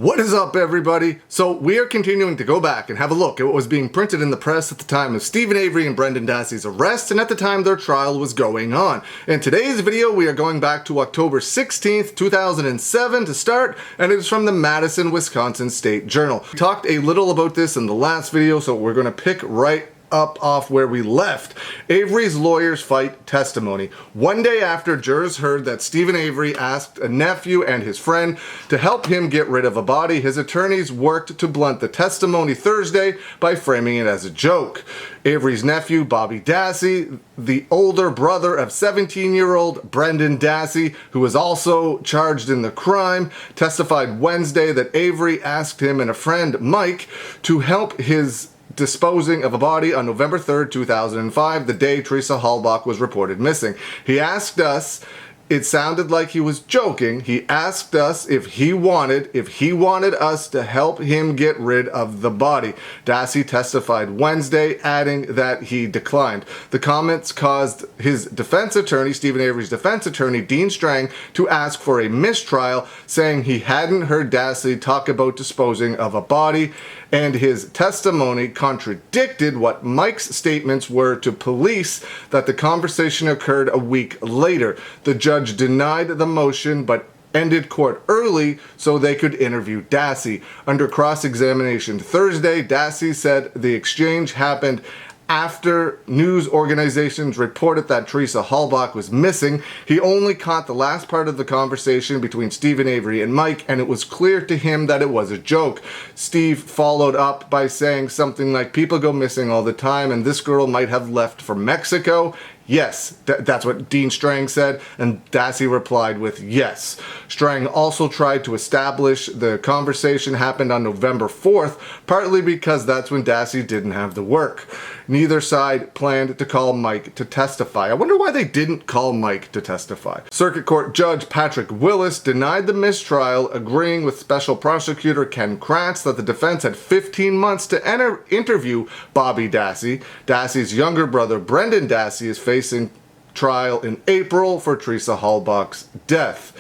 What is up, everybody? So we are continuing to go back and have a look at what was being printed in the press at the time of Stephen Avery and Brendan Dassey's arrest and at the time their trial was going on. In today's video, we are going back to October 16th, 2007 to start, and it is from the Madison, Wisconsin State Journal. We talked a little about this in the last video, so we're going to pick right up off where we left. Avery's lawyers fight testimony. One day after jurors heard that Stephen Avery asked a nephew and his friend to help him get rid of a body, his attorneys worked to blunt the testimony Thursday by framing it as a joke. Avery's nephew, Bobby Dassey, the older brother of 17-year-old Brendan Dassey, who was also charged in the crime, testified Wednesday that Avery asked him and a friend, Mike, to help his disposing of a body on November 3rd, 2005, the day Teresa Halbach was reported missing. He asked us, it sounded like he was joking, he asked us if he wanted us to help him get rid of the body. Dassey testified Wednesday, adding that he declined. The comments caused his defense attorney, Stephen Avery's defense attorney, Dean Strang, to ask for a mistrial, saying he hadn't heard Dassey talk about disposing of a body, and his testimony contradicted what Mike's statements were to police that the conversation occurred a week later. The judge denied the motion but ended court early so they could interview Dassey. Under cross-examination Thursday, Dassey said the exchange happened after news organizations reported that Teresa Halbach was missing. He only caught the last part of the conversation between Stephen Avery and Mike, and it was clear to him that it was a joke. Steve followed up by saying something like, "People go missing all the time, and this girl might have left for Mexico." Yes, that's what Dean Strang said, and Dassey replied with yes. Strang also tried to establish the conversation happened on November 4th, partly because that's when Dassey didn't have the work. Neither side planned to call Mike to testify. I wonder why they didn't call Mike to testify. Circuit Court Judge Patrick Willis denied the mistrial, agreeing with Special Prosecutor Ken Kratz that the defense had 15 months to interview Bobby Dassey. Dassey's younger brother, Brendan Dassey, is facing trial in April for Teresa Halbach's death.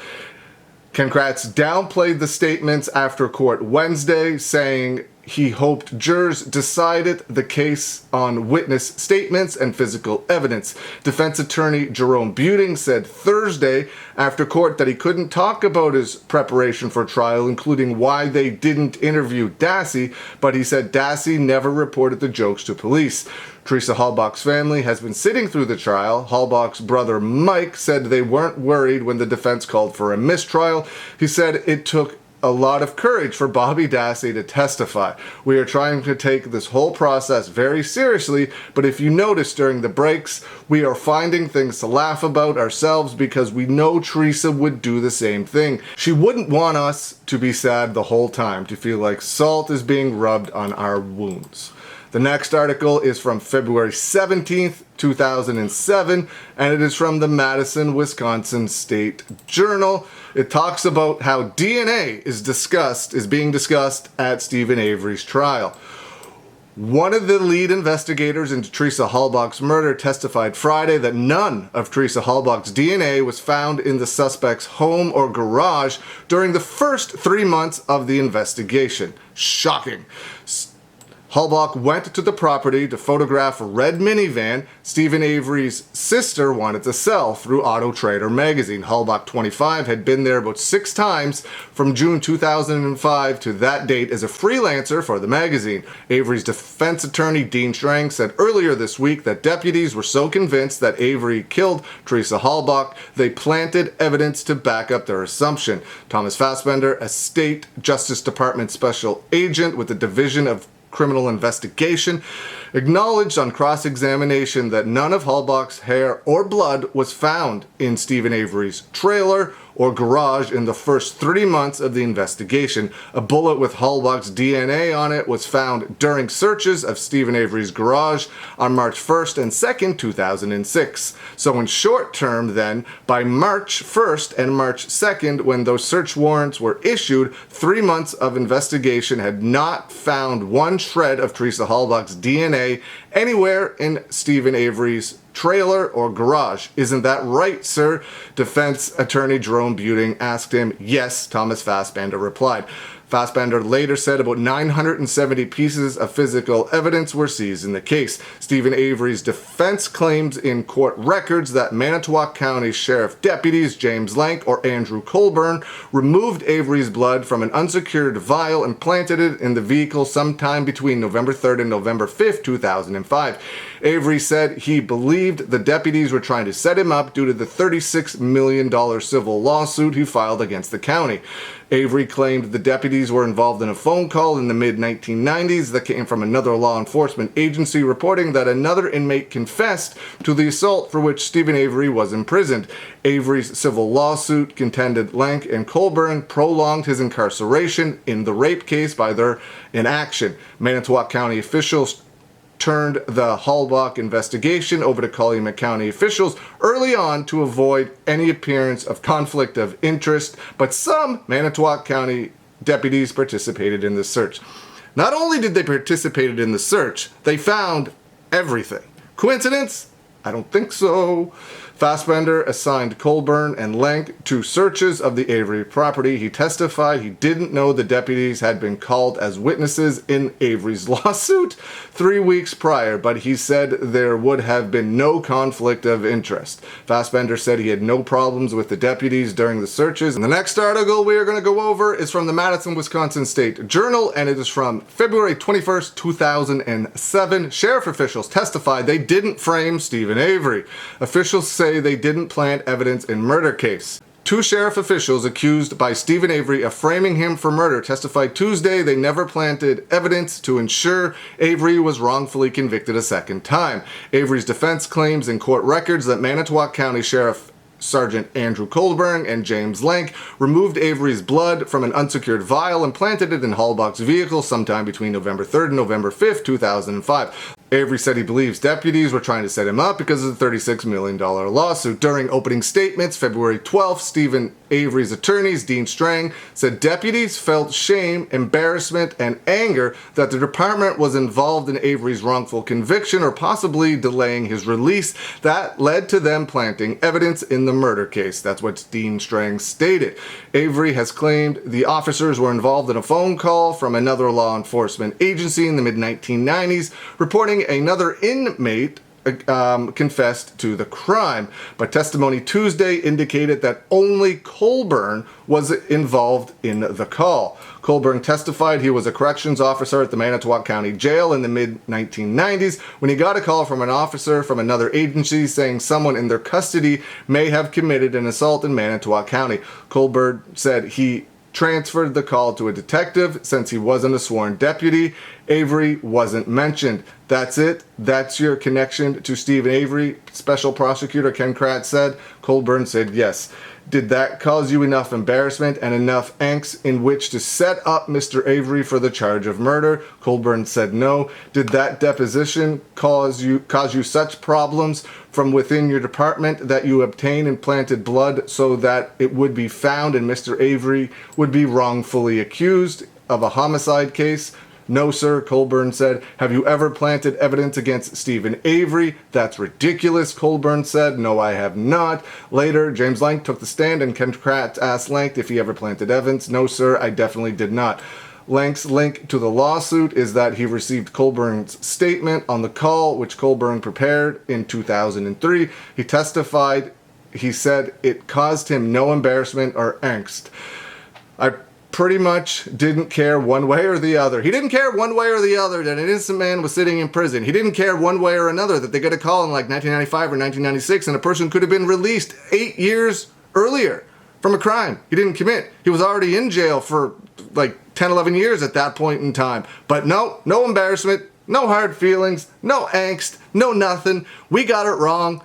Ken Kratz downplayed the statements after court Wednesday, saying he hoped jurors decided the case on witness statements and physical evidence. Defense attorney Jerome Buting said Thursday after court that he couldn't talk about his preparation for trial, including why they didn't interview Dassey, but he said Dassey never reported the jokes to police. Teresa Halbach's family has been sitting through the trial. Halbach's brother Mike said they weren't worried when the defense called for a mistrial. He said it took a lot of courage for Bobby Dassey to testify. We are trying to take this whole process very seriously, but if you notice during the breaks, we are finding things to laugh about ourselves because we know Teresa would do the same thing. She wouldn't want us to be sad the whole time, to feel like salt is being rubbed on our wounds. The next article is from February 17th, 2007, and it is from the Madison, Wisconsin State Journal. It talks about how DNA is being discussed at Stephen Avery's trial. One of the lead investigators into Teresa Halbach's murder testified Friday that none of Teresa Halbach's DNA was found in the suspect's home or garage during the first 3 months of the investigation. Shocking. Halbach went to the property to photograph a red minivan Stephen Avery's sister wanted to sell through Auto Trader magazine. Halbach, 25, had been there about 6 times from June 2005 to that date as a freelancer for the magazine. Avery's defense attorney, Dean Strang, said earlier this week that deputies were so convinced that Avery killed Teresa Halbach, they planted evidence to back up their assumption. Thomas Fassbender, a state Justice Department special agent with the Division of Criminal Investigation, acknowledged on cross-examination that none of Halbach's hair or blood was found in Stephen Avery's trailer or garage in the first 3 months of the investigation. A bullet with Halbach's DNA on it was found during searches of Stephen Avery's garage on March 1st and 2nd, 2006. So in short term then, by March 1st and March 2nd, when those search warrants were issued, 3 months of investigation had not found one shred of Teresa Halbach's DNA anywhere in Stephen Avery's trailer or garage. Isn't that right, sir? Defense attorney Jerome Buting asked him. Yes, Thomas Fassbender replied. Fassbender later said about 970 pieces of physical evidence were seized in the case. Stephen Avery's defense claims in court records that Manitowoc County Sheriff deputies James Lank or Andrew Colburn removed Avery's blood from an unsecured vial and planted it in the vehicle sometime between November 3rd and November 5th, 2005. Avery said he believed the deputies were trying to set him up due to the $36 million civil lawsuit he filed against the county. Avery claimed the deputies were involved in a phone call in the mid-1990s that came from another law enforcement agency reporting that another inmate confessed to the assault for which Stephen Avery was imprisoned. Avery's civil lawsuit contended Lank and Colburn prolonged his incarceration in the rape case by their inaction. Manitowoc County officials turned the Halbach investigation over to Calumet County officials early on to avoid any appearance of conflict of interest, but some Manitowoc County deputies participated in the search. Not only did they participate in the search, they found everything. Coincidence? I don't think so. Fassbender assigned Colburn and Lank to searches of the Avery property. He testified he didn't know the deputies had been called as witnesses in Avery's lawsuit 3 weeks prior, but he said there would have been no conflict of interest. Fassbender said he had no problems with the deputies during the searches. And the next article we are going to go over is from the Madison, Wisconsin State Journal, and it is from February 21st, 2007. Sheriff officials testified they didn't frame Stephen Avery. Officials say they didn't plant evidence in murder case. Two sheriff officials accused by Stephen Avery of framing him for murder testified Tuesday they never planted evidence to ensure Avery was wrongfully convicted a second time. Avery's defense claims in court records that Manitowoc County Sheriff Sergeant Andrew Colburn and James Lank removed Avery's blood from an unsecured vial and planted it in Halbach's vehicle sometime between November 3rd and November 5th, 2005. Avery said he believes deputies were trying to set him up because of the $36 million lawsuit. During opening statements, February 12th, Stephen Avery's attorneys, Dean Strang, said deputies felt shame, embarrassment, and anger that the department was involved in Avery's wrongful conviction or possibly delaying his release. That led to them planting evidence in the murder case. That's what Dean Strang stated. Avery has claimed the officers were involved in a phone call from another law enforcement agency in the mid-1990s, reporting another inmate confessed to the crime, but testimony Tuesday indicated that only Colburn was involved in the call. Colburn testified he was a corrections officer at the Manitowoc County Jail in the mid-1990s when he got a call from an officer from another agency saying someone in their custody may have committed an assault in Manitowoc County. Colburn said he transferred the call to a detective since he wasn't a sworn deputy. Avery wasn't mentioned. That's it. That's your connection to Stephen Avery, Special Prosecutor Ken Kratz said. Colburn said yes. Did that cause you enough embarrassment and enough angst in which to set up Mr. Avery for the charge of murder? Colburn said no. Did that deposition cause you such problems from within your department that you obtained and planted blood so that it would be found and Mr. Avery would be wrongfully accused of a homicide case? No, sir, Colburn said. Have you ever planted evidence against Stephen Avery? That's ridiculous, Colburn said. No, I have not. Later, James Lank took the stand and Ken Kratz asked Lank if he ever planted evidence. No, sir, I definitely did not. Lank's link to the lawsuit is that he received Colburn's statement on the call, which Colburn prepared in 2003. He testified, he said it caused him no embarrassment or angst. I pretty much didn't care one way or the other. He didn't care one way or the other that an innocent man was sitting in prison. He didn't care one way or another that they got a call in like 1995 or 1996 and a person could have been released 8 years earlier from a crime he didn't commit. He was already in jail for like 10, 11 years at that point in time. But no embarrassment, no hard feelings, no angst, no nothing. We got it wrong.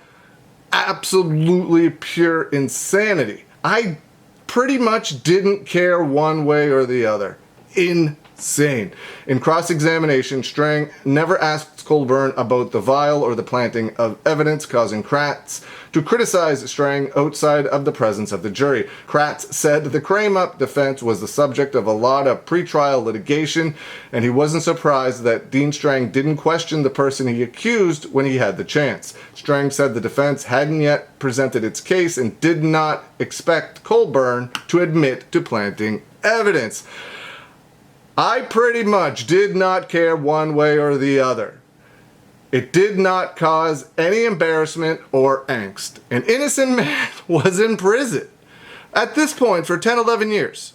Absolutely pure insanity. I pretty much didn't care one way or the other. Insane. In cross-examination, Strang never asked Colburn about the vial or the planting of evidence, causing Kratz to criticize Strang outside of the presence of the jury. Kratz said the crane-up defense was the subject of a lot of pretrial litigation, and he wasn't surprised that Dean Strang didn't question the person he accused when he had the chance. Strang said the defense hadn't yet presented its case and did not expect Colburn to admit to planting evidence. I pretty much did not care one way or the other. It did not cause any embarrassment or angst. An innocent man was in prison at this point for 10, 11 years.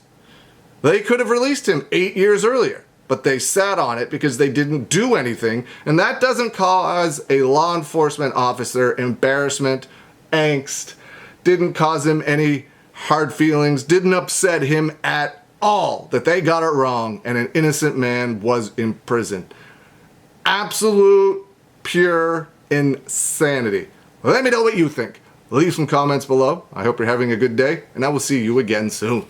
They could have released him 8 years earlier, but they sat on it because they didn't do anything, and that doesn't cause a law enforcement officer embarrassment, angst, didn't cause him any hard feelings, didn't upset him at all that they got it wrong and an innocent man was in prison. Absolute, pure insanity. Let me know what you think. Leave some comments below. I hope you're having a good day, and I will see you again soon.